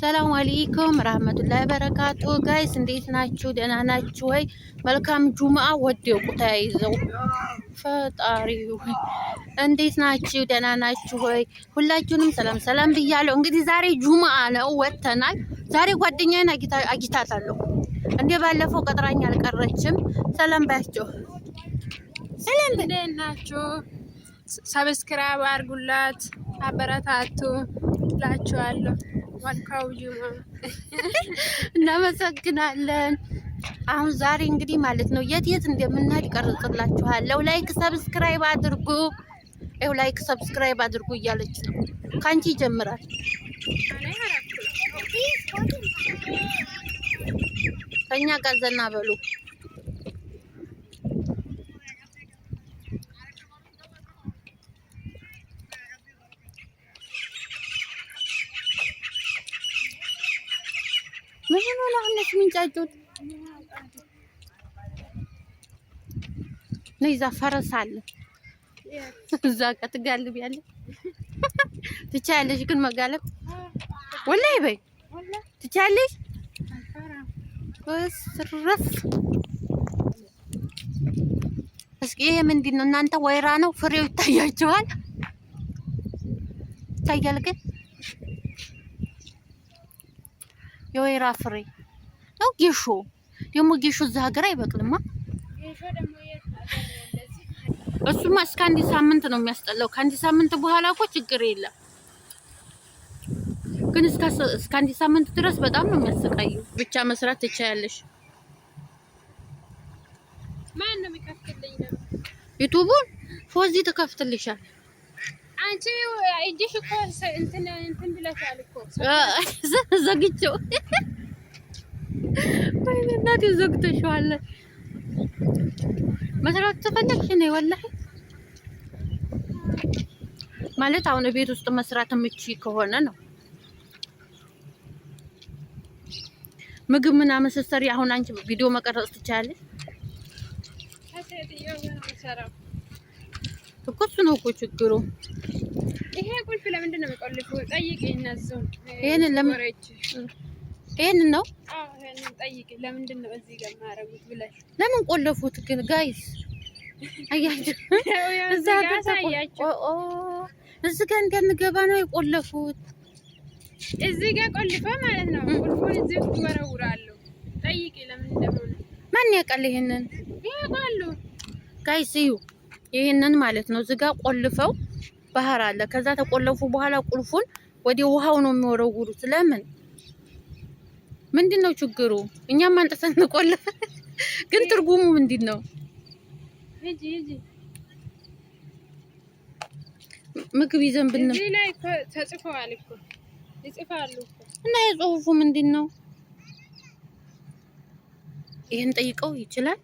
ሰላም አለይኩም ረህመቱላሂ በረካቱ ጋይስ እንዴት ናችሁ? ደህና ናችሁ ወይ? መልካም ጁምአ ወደቁ ተያይዘው ፈጣሪ ሆይ እንዴት ናችሁ? ደህና ናችሁ ወይ? ሁላችሁንም ሰላም ሰላም ብያለሁ። እንግዲህ ዛሬ ጁምአ ነው ወተናል። ዛሬ ጓደኛዬን አግኝታታለሁ። እንደ ባለፈው ቀጥራኝ አልቀረችም። ሰላም ባያችሁ። ሰላም እንዴት ናችሁ? ሰብስክራይብ አድርጉላት፣ አበረታቱ እላችኋለሁ። መልካም ጁምአ። እናመሰግናለን። አሁን ዛሬ እንግዲህ ማለት ነው የት እንደምንሄድ ቀርጽላችኋለሁ። ላይክ ሰብስክራይብ አድርጉ። ይኸው ላይክ ሰብስክራይብ አድርጉ እያለች ነው። ካንቺ ይጀምራል። ከኛ ጋር ዘና በሉ። ምን ነው ለአንተ ምንጫጩት ነው? ይዛ ፈረስ አለ እዛ ጋር ትጋልቢያለሽ። ትቻለሽ ግን መጋለብ ወላሂ በይ ትቻለሽ። ወስረፍ እስኪ ይሄ ምንድን ነው እናንተ? ወይራ ነው? ፍሬው ይታያችኋል? ይታያል ግን የወይራ ፍሬ ነው። ጌሾ ደግሞ ጌሾ እዛ ሀገር አይበቅልማ። እሱማ እስከ አንድ ሳምንት ነው የሚያስጠላው። ከአንድ ሳምንት በኋላ እኮ ችግር የለም፣ ግን እስከ አንድ ሳምንት ድረስ በጣም ነው የሚያሰቃየው። ብቻ መስራት ትችያለሽ። ማን ነው የሚከፍትልኝ? ዩቲዩቡን ፎዚ ትከፍትልሻል። አንቺ እጅሽ እኮ እንትን ብለሻል እኮ ዘግቼው። ወይኔ እናቴ ዘግተሽዋል። መስራት ተፈለግሽ ነው ወላሂ። ማለት አሁን ቤት ውስጥ መስራት የምችይ ከሆነ ነው። ምግብ ምናምን ስትሰሪ አሁን አንቺ ቪዲዮ መቀረጽ ትችያለሽ እኮ። እሱ ነው እኮ ችግሩ። ይሄ ቁልፍ ለምንድን ነው የሚቆልፈው? ጠይቂኝ እነሱን። ይሄንን ለምን ይሄንን ነው? አዎ ይሄንን ጠይቂ። ለምንድን ነው እዚህ ጋር ማረጉት ብለሽ ለምን ቆለፉት ግን ጋይስ? አያችሁ እዛ ጋር ታያችሁ። እዚህ ጋር እንዳንገባ ነው የቆለፉት። እዚህ ጋር ቆልፈ ማለት ነው። ቁልፉን እዚህ ውስጥ ይወረውራሉ። ጠይቂ ለምን እንደሆነ። ማን ያውቃል? ይሄንን ያውቃሉ ጋይስ። እዩ ይሄንን ማለት ነው። እዚህ ጋር ቆልፈው ባህር አለ። ከዛ ተቆለፉ በኋላ ቁልፉን ወደ ውሃው ነው የሚወረውሩት። ለምን? ምንድነው ችግሩ? እኛም አንጥተን እንቆልፍ። ግን ትርጉሙ ምንድነው? ሂጂ ምግብ ይዘን ብንም እዚህ ላይ ተጽፈዋል እኮ ይጽፋሉ እኮ። እና የጽሁፉ ምንድነው? ይሄን ጠይቀው ይችላል።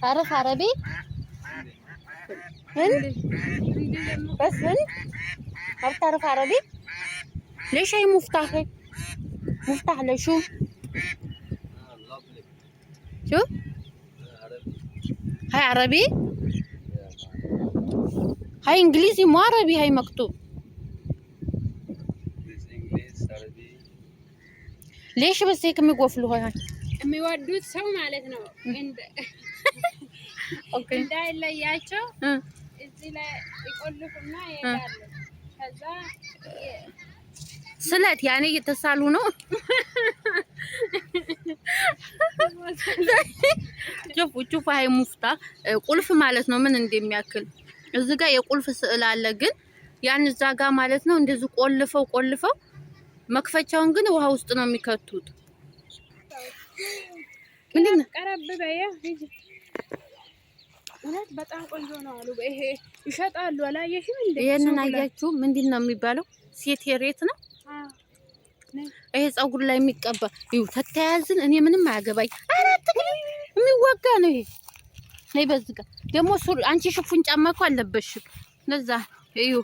تعرف عربي هند بس هند ما بتعرف عربي؟ ليش هي مفتاح لشو شو هاي عربي هاي انجليزي مو عربي هاي مكتوب ليش بس هيك ميقفلوا هاي የሚወዱት ሰው ማለት ነው። ኦኬ እንዳይለያቸው እዚህ ላይ ይቆልፉና ይሄዳሉ። ከዛ ስለት ያኔ እየተሳሉ ነው። ጩፍ ሃይ ሙፍታ ቁልፍ ማለት ነው። ምን እንደሚያክል እዚህ ጋር የቁልፍ ስዕል አለ። ግን ያን እዛ ጋር ማለት ነው እንደዚህ ቆልፈው መክፈቻውን ግን ውሃ ውስጥ ነው የሚከቱት። ምንድነው? ቀረብ በያ ሂጂ። እውነት በጣም ቆንጆ ነው አሉ። ይሄ ይሸጣሉ። አላየሽም እንዴ? ይሄንን አያችሁ? ምንድነው የሚባለው? ሴት ሬት ነው። ይሄ ፀጉር ላይ የሚቀባ ይው ተተያዝን። እኔ ምንም አያገባኝ። አራት ግን የሚወጋ ነው ይሄ። ነይ በዚህ ጋር ደግሞ አንቺ ሽፉን ጫማ እኮ አለበሽም። ለዛ ይው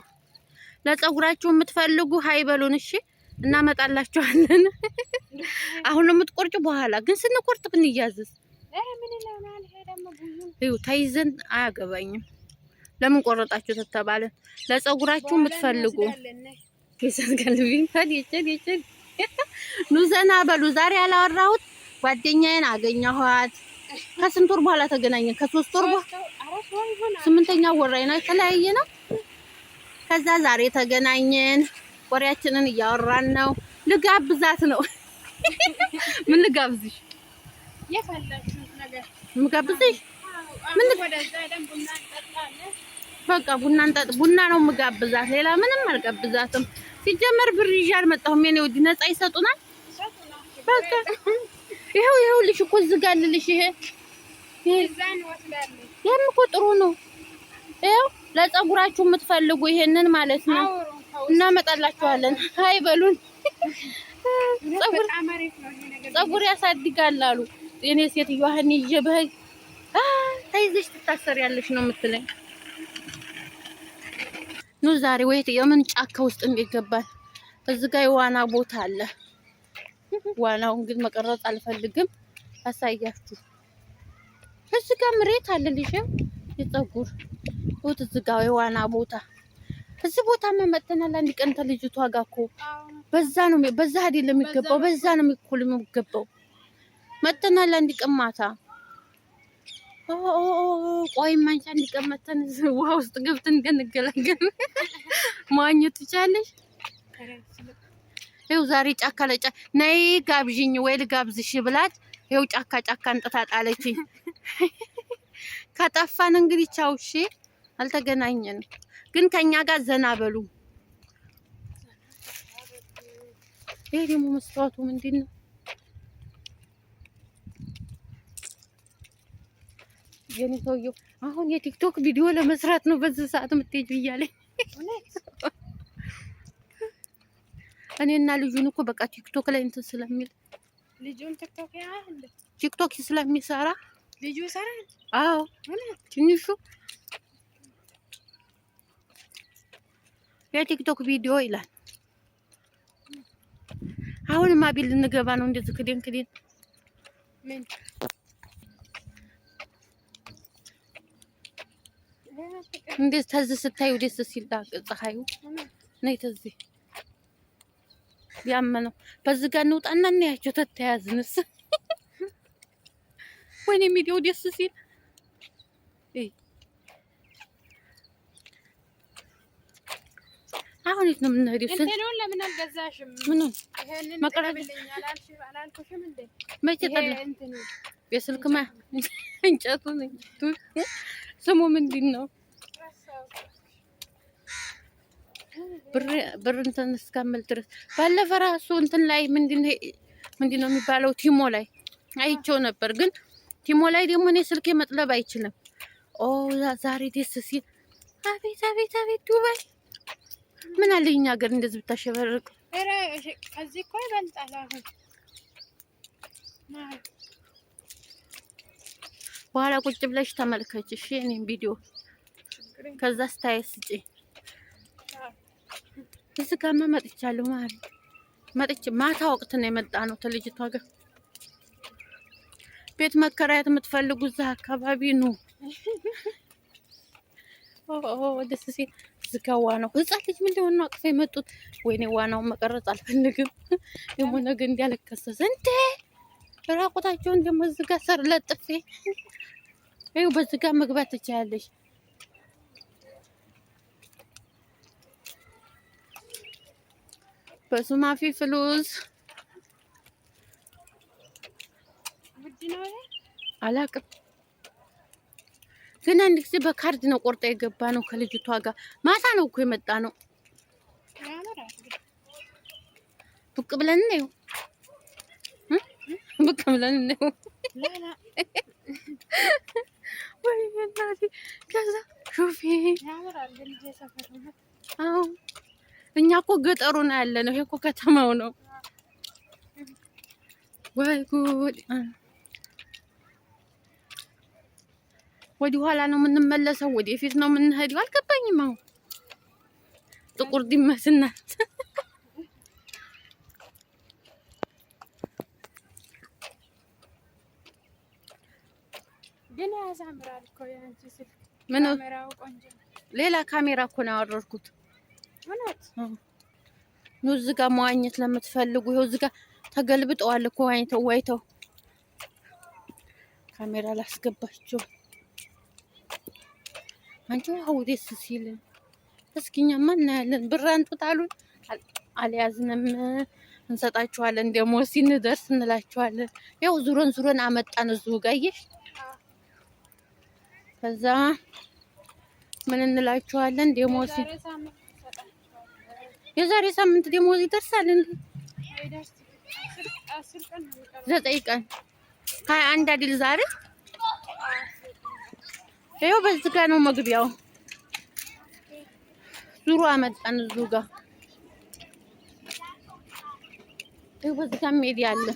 ለፀጉራችሁ የምትፈልጉ ሃይበሉን እሺ እናመጣላችኋለን። አሁን የምትቆርጩ በኋላ ግን ስንቆርጥ ብንያዝስ? ምን ይላል? ሄደም ብዙ ይኸው ተይዘን አያገባኝም። ለምን ቆረጣችሁ ተተባለ? ለፀጉራችሁ የምትፈልጉ ከሰት ቀልቢን ፈዲቸ ኑ ዘና በሉ። ዛሬ ያላወራሁት ጓደኛዬን አገኘኋት። ከስንት ወር በኋላ ተገናኘን? ከ3 ወር በኋላ 8ኛ ወር ላይ ነው የተለያየነው። ከዛ ዛሬ ተገናኘን። ወሬያችንን እያወራን ነው። ልጋብዛት ነው። ምን ልጋብዝሽ? የፈለግሽው ነገር ምጋብዝሽ? ምን በቃ ቡና ነው ምጋብዛት። ሌላ ምንም አልጋብዛትም። ሲጀመር ብር ይዤ አልመጣሁም። የኔ ወዲ ነፃ ይሰጡናል። በቃ ይሄው ልሽ እኮ ዝጋልልሽ። ይሄም እኮ ጥሩ ነው። ይሄው ለፀጉራችሁ የምትፈልጉ ይሄንን ማለት ነው እናመጣላችኋለን። አይ በሉን። ፀጉር ያሳድጋል አሉ። የኔ ሴትዮዋ እኔ ይዤ በህግ ተይዘሽ ትታሰሪያለሽ ነው የምትለኝ። ኑ ዛሬ ወይ የምን ጫካ ውስጥ እንገባል። እዚህ ጋር የዋና ቦታ አለ። ዋናውን ግን መቀረጽ አልፈልግም። አሳያችሁ። እዚህ ጋር መሬት አለ ልጅ የፀጉር ወጥ እዚህ ጋር የዋና ቦታ። እዚህ ቦታ መመተናል። አንድ ቀን ተልጅቷ ጋር እኮ በዛ አይደለም የሚገባው፣ በዛ ነው የሚገባው። መተናል አንድ ቀን ማታ። ቆይ ማንቻ አንድ ቀን መተን ውሃ ውስጥ ገብተን እንገላገል ማግኘት ትቻለሽ። ይኸው ዛሬ ጫካ ነይ ጋብዥኝ ወይ ልጋብዝሽ ብላት ይኸው ጫካ እንጥታ ጣለችኝ። ከጠፋን እንግዲህ ቻው። እሺ አልተገናኘንም፣ ግን ከኛ ጋር ዘና በሉ። ይሄ ደግሞ መስታወቱ ምንድን ነው? የኔ ሰውዬው አሁን የቲክቶክ ቪዲዮ ለመስራት ነው በዚህ ሰዓት የምትሄጂው እያለኝ እኔና ልጁን እኮ በቃ ቲክቶክ ላይ እንትን ስለሚል ልጁን ቲክቶክ ስለሚሰራ ልጁ ይሰራል። አዎ ትንሹ የቲክቶክ ቪዲዮ ይላል። አሁንማ ቢል ልንገባ ነው። እንደዚህ ክዴን ምን እንዴት ተዝ ስታዩ ደስ ሲል ፀሐዩ ነይ ተዚህ ያመነው በዚህ ጋር እንውጣና እናያቸው። ተተያዝንስ ወይኔ ሚዲያው ደስ ሲል አሁን የት ነው የምንሄደው? እንትኑን ለምን አልገዛሽም? ምኑን ይሄንን መቀረጽ አላልኩሽም እንዴ? መቼ ጠላ የስልክማ እንጨቱ ስሙ ምንድን ነው? ብር እንትን እስካመል ድረስ ባለፈ ራሱ እንትን ላይ ምንድን ነው የሚባለው? ቲሞ ላይ አይቼው ነበር። ግን ቲሞ ላይ ደግሞ እኔ ስልኬ መጥለብ አይችልም። ዛሬ ደስ ሲል አቤት ዱባይ ምን አለ እኛ ሀገር እንደዚህ ብታሸበርቅ። ከዚህ እኮ ይበልጣል። አሁን በኋላ ቁጭ ብለሽ ተመልከች እሺ፣ እኔም ቪዲዮ ከዛ ስታይ ስጪ። እዚህ ጋርማ መጥቻለሁ ማለት ማታ ወቅት ነው የመጣ ነው። ተልጅቷ ጋር ቤት መከራየት የምትፈልጉ እዛ አካባቢ ነው። ደስ ሲል እዚህ ጋር ዋናው ህፃን ልጅ ምን ሊሆን ነው አቅፈ የመጡት? ወይኔ ዋናውን መቀረጽ አልፈልግም። ደግሞ ነገ እንዲያለከሰስ እንዴ ራቁታቸውን ደግሞ እዚህ ጋር ሰር ለጥፌ ይኸው በዚህ ጋር መግባት ትችያለሽ። በሱማፊ ፍሉስ አላቅም፣ ግን አንድ ጊዜ በካርድ ነው ቆርጣ የገባ ነው ከልጅቷ ጋር። ማታ ነው እኮ የመጣ ነው። ብቅ ብለን ነው ወይ እናቴ። ከዛ ሾፌ አዎ እኛ እኮ ገጠሩ ነው ያለ ነው። ይሄ እኮ ከተማው ነው። ወይ ጉድ! ወደ ኋላ ነው የምንመለሰው? ወደ ፊት ነው የምንሄደው? አልገባኝም። አሁን ጥቁር ድመትና ግን ያሳምራል እኮ ያንቺ ስልክ። ምን ካሜራው ቆንጆ ሌላ ካሜራ እኮ ነው ያወረድኩት። እውነት ነው እዚህ ጋር መዋኘት ለምትፈልጉ ይኸው እዚህ ጋር ተገልብጠዋል እኮ ዋይተው ካሜራ ላስገባቸው። አንቺ ዋው ደስ ሲል እስኪ እኛማ እናያለን። ብር አንጡት አሉን አልያዝንም። እንሰጣችኋለን ደግሞ ሲንደርስ እንላችኋለን። ያው ዙረን አመጣን እዚሁ ጋር እየሽ ከዛ ምን እንላችኋለን ደግሞ የዛሬ ሳምንት ደሞዝ ይደርሳል እንዴ? 9 ቀን 21 አይደል ዛሬ? ይኸው በዚህ ጋር ነው መግቢያው። ዙሮ አመጣን እዚሁ ጋር ይኸው በዚህ ጋር ሜዲ አለ።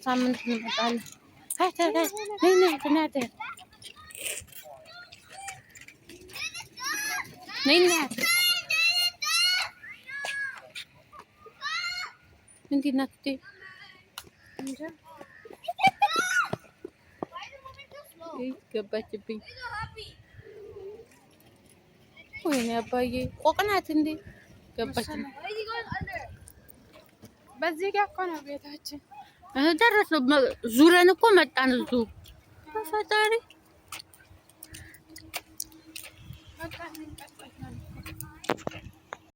ሳምንት እንመጣለን። ነይና እንዴት ናት? ገባችብኝ። ወይኔ አባዬ ቆቅናት እንዴ ገባችኝ። በዚህ ጋር እኮ ነው ቤታችን። ደረስን። ዙረን እኮ መጣን እዚሁ። በፈጣሪ